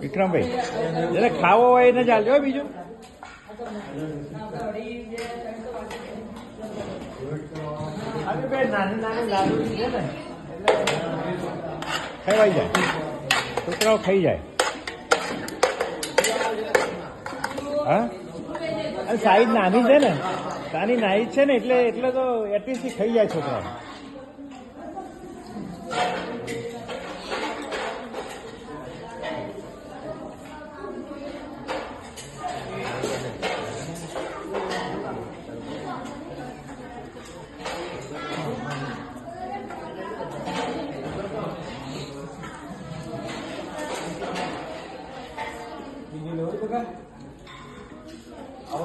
વિક્રમભાઈ જેને ખાવો હોય એને ચાલજો બીજું. નાની નાની લાડુ છે ને ખાઈ જાય, છોકરાઓ ખાઈ જાય. હા, સાઈઝ નાની છે ને, નાની નાની છે ને એટલે તો એટલીસ્ટ ખાઈ જાય છોકરાઓ.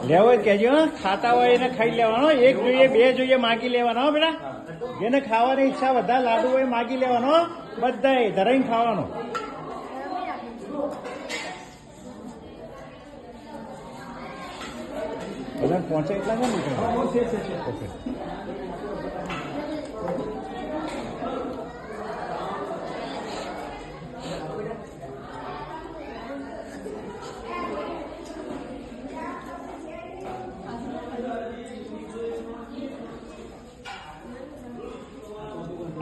લેવો હોય કેજો, ખાતા હોય એને ખાઈ લેવાનો. એક જોઈએ, બે જોઈએ, માગી લેવાનો બેટા. જેને ખાવાની ઈચ્છા બધા લાડુ હોય માગી લેવાનો, બધા ધરાઈને ખાવાનો. બધા પહોંચે એટલા છે ને.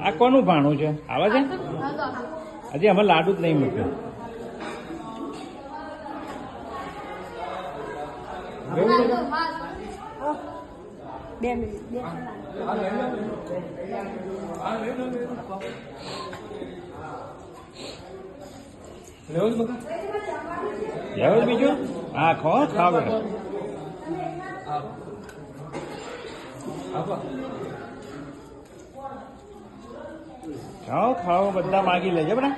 આ કોનું ભાણું છે? આવે છે હજી અમે લાડુ જ નહીં મૂક્યું. લેવું બીજું? હા, ખાઓ ખાવ. ખાઓ ખાઓ બધા માગી લેજો બરા.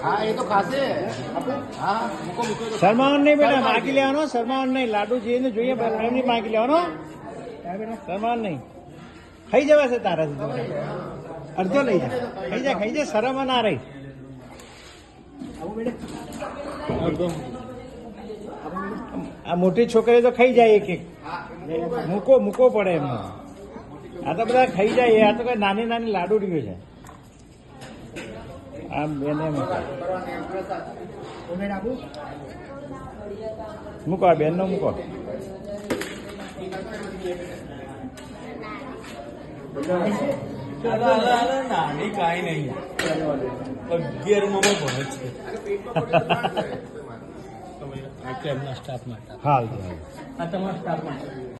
હા, એ તો ખાશે. હા, શરમાવાનું નહીં બેટા, માગી લેવાનો. શરમાવાનું નહીં, લાડુ જઈને જોઈએ પ્રેમની માગી લેવાનો. શરમાવાનું નહીં, ખાઈ જવાશે તારાથી. અડધો લઈ જા, ખાઈ જા ખાઈ જા, શરમ ના રહી. આ મોટી છોકરી તો ખાઈ જાય એક એક. મૂકો પડે એમને. આ તો બધા ખાઈ જાય. આ તો કઈ નાની નાની લાડુડીઓ છે. આમ બેને મૂકો, આ બેન નો મૂકો. નાની કાંઈ નહીં, 11માં ભણે છે. હાલ આ તમારા સ્ટાફ માટે.